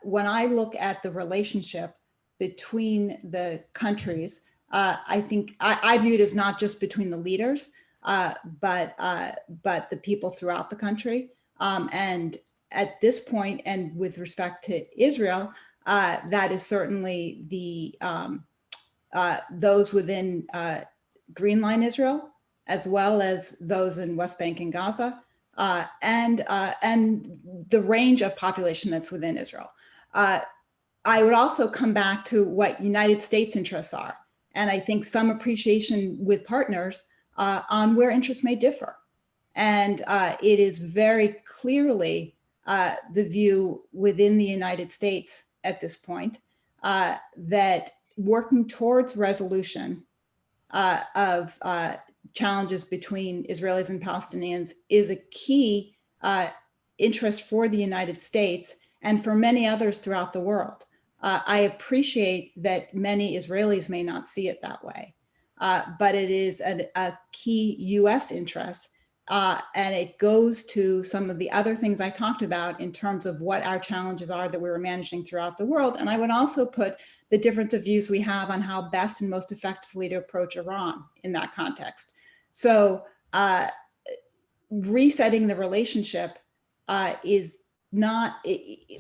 when I look at the relationship between the countries, I think I view it as not just between the leaders, but the people throughout the country. And at this point, and with respect to Israel, that is certainly the those within Green Line Israel, as well as those in West Bank and Gaza, and the range of population that's within Israel. I would also come back to what United States interests are, and I think some appreciation with partners on where interests may differ. And it is very clearly the view within the United States at this point that working towards resolution of challenges between Israelis and Palestinians is a key interest for the United States and for many others throughout the world. I appreciate that many Israelis may not see it that way, but it is a key US interest. And it goes to some of the other things I talked about in terms of what our challenges are that we were managing throughout the world. And I would also put the difference of views we have on how best and most effectively to approach Iran in that context. So resetting the relationship is not,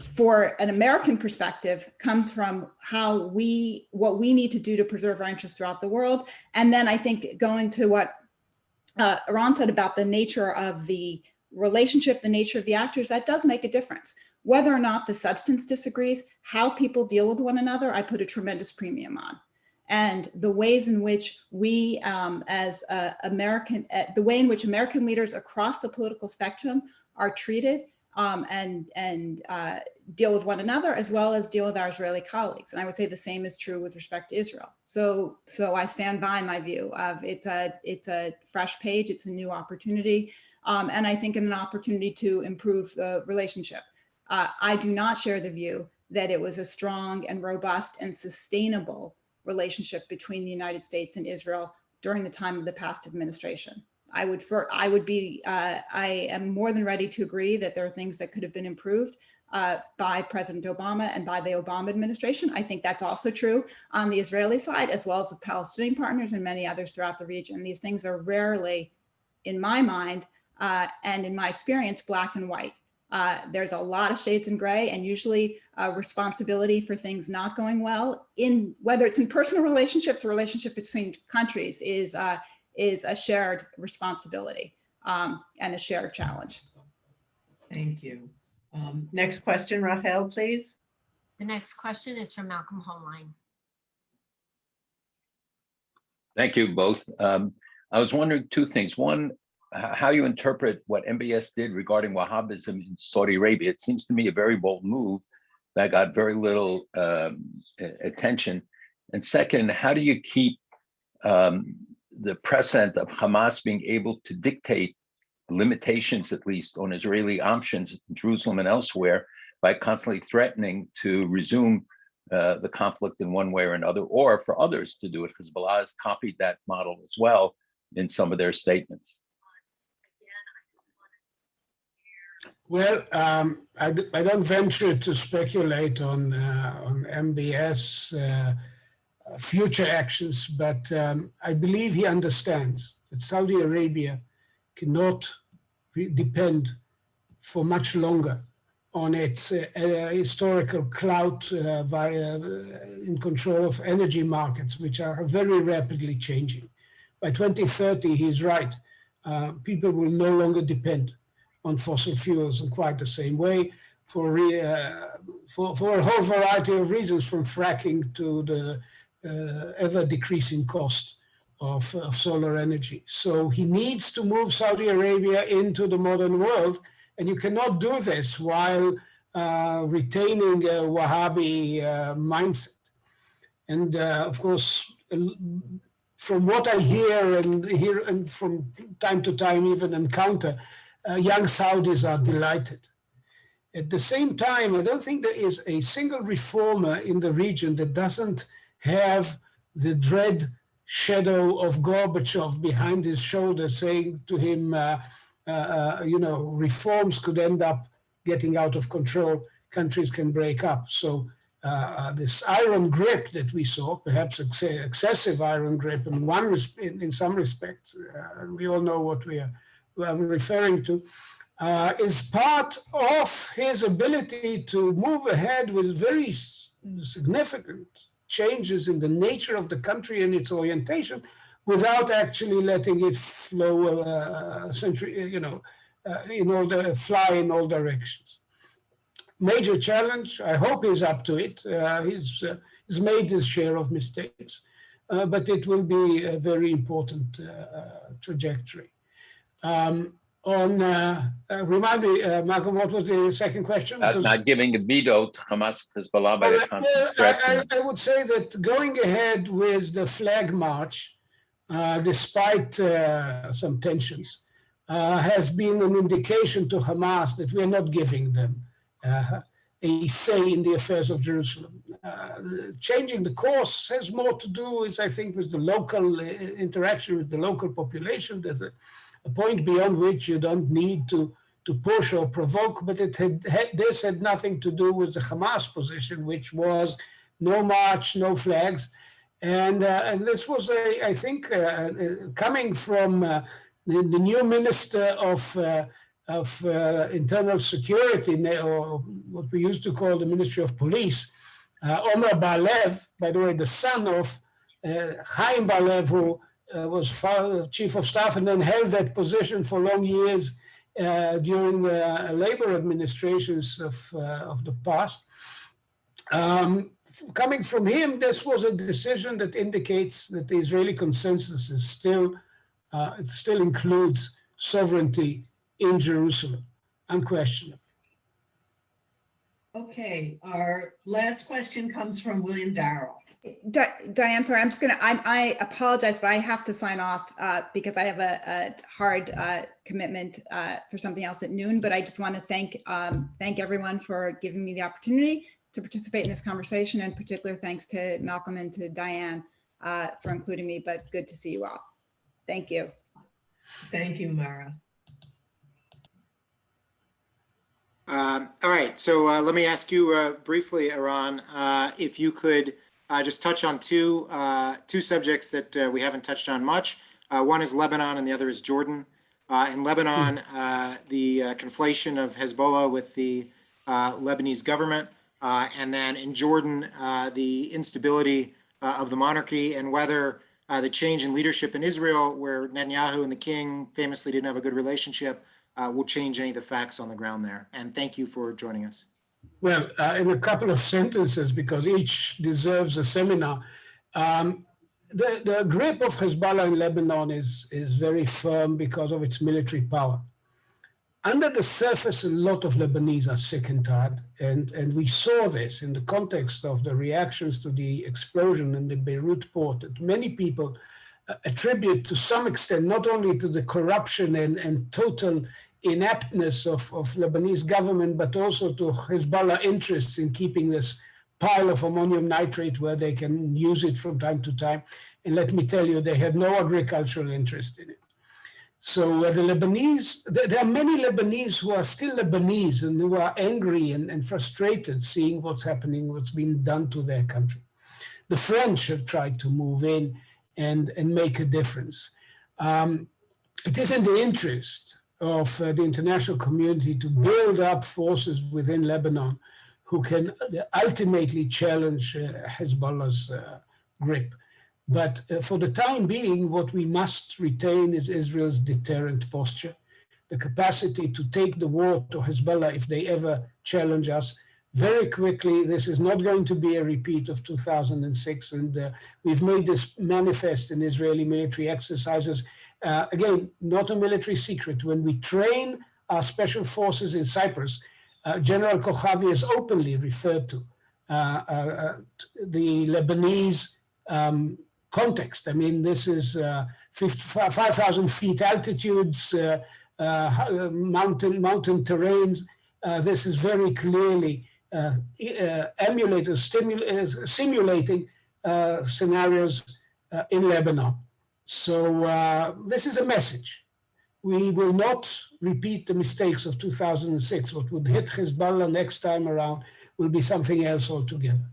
for an American perspective, comes from what we need to do to preserve our interests throughout the world. And then I think going to what Eran said about the nature of the relationship, the nature of the actors, that does make a difference. Whether or not the substance disagrees, how people deal with one another, I put a tremendous premium on. And the ways in which we, the way in which American leaders across the political spectrum are treated and deal with one another, as well as deal with our Israeli colleagues. And I would say the same is true with respect to Israel. So I stand by my view of it's a fresh page, it's a new opportunity, and I think an opportunity to improve the relationship. I do not share the view that it was a strong and robust and sustainable relationship between the United States and Israel during the time of the past administration. I am more than ready to agree that there are things that could have been improved by President Obama and by the Obama administration. I think that's also true on the Israeli side, as well as with Palestinian partners and many others throughout the region. These things are rarely, in my mind, and in my experience, black and white. There's a lot of shades in gray, and usually responsibility for things not going well, whether it's in personal relationships or relationship between countries, is a shared responsibility and a shared challenge. Thank you. Next question, Rachel, please. The next question is from Malcolm Homeline. Thank you both. I was wondering two things. One, how you interpret what MBS did regarding Wahhabism in Saudi Arabia. It seems to me a very bold move that got very little attention. And second, how do you keep the precedent of Hamas being able to dictate limitations, at least, on Israeli options in Jerusalem and elsewhere by constantly threatening to resume the conflict in one way or another, or for others to do it? Hezbollah has copied that model as well in some of their statements. Well, I don't venture to speculate on MBS future actions, but I believe he understands that Saudi Arabia cannot depend for much longer on its historical clout in control of energy markets, which are very rapidly changing. By 2030, he's right. People will no longer depend on fossil fuels in quite the same way for a whole variety of reasons, from fracking to the ever decreasing cost of solar energy. So he needs to move Saudi Arabia into the modern world, and you cannot do this while retaining a Wahhabi mindset. And of course, from what I hear and from time to time even encounter, young Saudis are delighted. At the same time, I don't think there is a single reformer in the region that doesn't have the dread shadow of Gorbachev behind his shoulder saying to him, reforms could end up getting out of control countries can break up. So this iron grip that we saw, perhaps excessive iron grip in some respects, we all know what I'm referring to, is part of his ability to move ahead with very significant changes in the nature of the country and its orientation without actually letting it flow, fly in all directions. Major challenge. I hope he's up to it. He's made his share of mistakes, but it will be a very important trajectory. Remind me, Malcolm, what was the second question? Not giving a veto to Hamas Hezbollah by the constant threats. I would say that going ahead with the flag march, despite some tensions, has been an indication to Hamas that we are not giving them a say in the affairs of Jerusalem. Changing the course has more to do, I think, with the local interaction with the local population. There's a point beyond which you don't need to push or provoke, but this had nothing to do with the Hamas position, which was no march, no flags. And this was, I think, coming from the new Minister of Internal Security, or what we used to call the Ministry of Police, Omer Bar-Lev, by the way, the son of Chaim Bar-Lev, who was chief of staff and then held that position for long years during the labor administrations of the past. Coming from him, this was a decision that indicates that the Israeli consensus is still includes sovereignty in Jerusalem, unquestionably. Okay, our last question comes from William Darrell. Diane, sorry, I apologize, but I have to sign off because I have a hard commitment for something else at noon, but I just want to thank everyone for giving me the opportunity to participate in this conversation, and particular thanks to Malcolm and to Diane for including me, but good to see you all. Thank you. Thank you, Mara. All right, so let me ask you briefly, Eran, if you could just touch on two subjects that we haven't touched on much. One is Lebanon and the other is Jordan. In Lebanon, the conflation of Hezbollah with the Lebanese government, and then in Jordan, the instability of the monarchy, and whether the change in leadership in Israel, where Netanyahu and the king famously didn't have a good relationship, will change any of the facts on the ground there. And thank you for joining us. Well, in a couple of sentences, because each deserves a seminar. The grip of Hezbollah in Lebanon is very firm because of its military power. Under the surface, a lot of Lebanese are sick and tired, and we saw this in the context of the reactions to the explosion in the Beirut port, that many people attribute to some extent, not only to the corruption and total ineptness of Lebanese government, but also to Hezbollah interests in keeping this pile of ammonium nitrate where they can use it from time to time. And let me tell you, they had no agricultural interest in it. So the Lebanese, there are many Lebanese who are still Lebanese and who are angry and frustrated seeing what's happening, what's being done to their country. The French have tried to move in and make a difference. It is in the interest of the international community to build up forces within Lebanon who can ultimately challenge Hezbollah's grip. But for the time being, what we must retain is Israel's deterrent posture, the capacity to take the war to Hezbollah if they ever challenge us very quickly. This is not going to be a repeat of 2006, and we've made this manifest in Israeli military exercises. Again, not a military secret. When we train our special forces in Cyprus, General Kochavi has openly referred to the Lebanese context. I mean, this is 5,000 feet altitudes, mountain terrains. This is very clearly simulating scenarios in Lebanon. So this is a message. we will not repeat the mistakes of 2006. What would hit Hezbollah next time around will be something else altogether.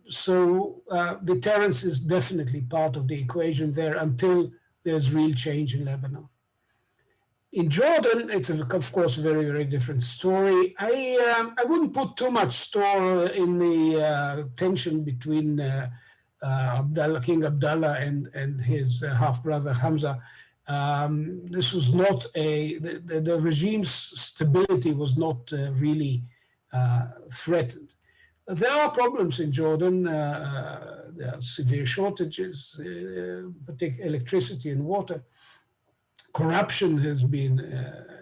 So deterrence is definitely part of the equation there until there's real change in Lebanon. In Jordan, it's of course a very, very different story. I wouldn't put too much store in the tension between King Abdullah and his half-brother Hamza. This was not the regime's stability was not really threatened. There are problems in Jordan. There are severe shortages, particularly electricity and water. Corruption has been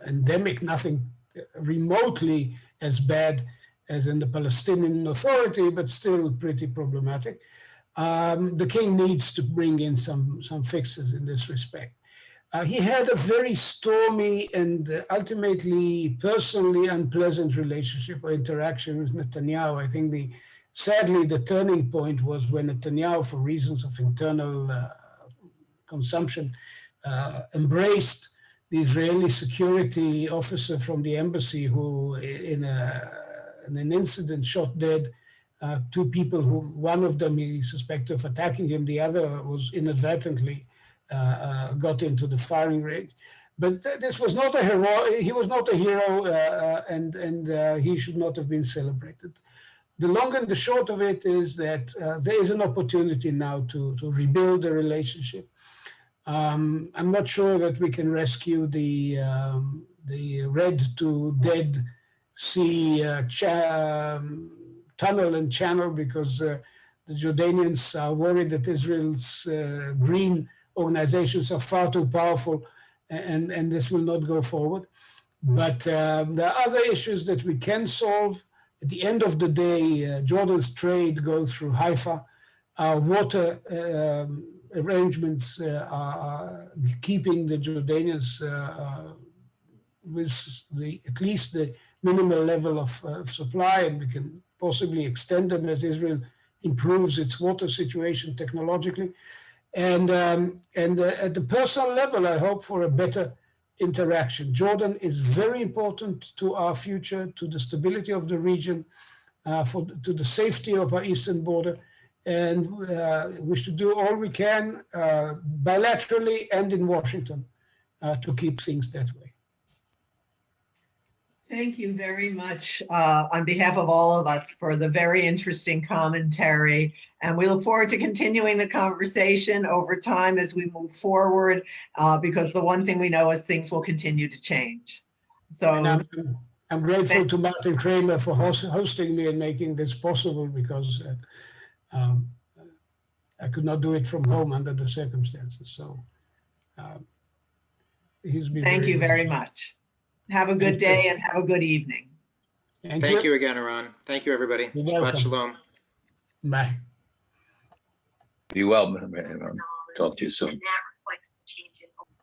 endemic, nothing remotely as bad as in the Palestinian Authority, but still pretty problematic. The king needs to bring in some fixes in this respect. He had a very stormy and ultimately personally unpleasant relationship or interaction with Netanyahu. I think sadly the turning point was when Netanyahu, for reasons of internal consumption, embraced the Israeli security officer from the embassy who in an incident shot dead two people who, one of them he suspected of attacking him, the other was inadvertently got into the firing range. But this was not a hero, he was not a hero and he should not have been celebrated. The long and the short of it is that there is an opportunity now to rebuild the relationship. I'm not sure that we can rescue the Red to Dead Sea tunnel and channel because the Jordanians are worried that Israel's green organizations are far too powerful and this will not go forward. But there are other issues that we can solve. At the end of the day, Jordan's trade goes through Haifa. Our water arrangements are keeping the Jordanians with at least the minimal level of supply, and we can possibly extend them as Israel improves its water situation technologically. And at the personal level, I hope for a better interaction. Jordan is very important to our future, to the stability of the region, to the safety of our eastern border. And we should do all we can bilaterally and in Washington to keep things that way. Thank you very much on behalf of all of us for the very interesting commentary. And we look forward to continuing the conversation over time as we move forward, because the one thing we know is things will continue to change. So I'm grateful to Martin Kramer for hosting me and making this possible, because I could not do it from home under the circumstances. So he's been thank you very much. Have a good day and have a good evening. Thank you again, Eran. Thank you, everybody. Shabbat shalom. Bye. Be well. Talk to you soon.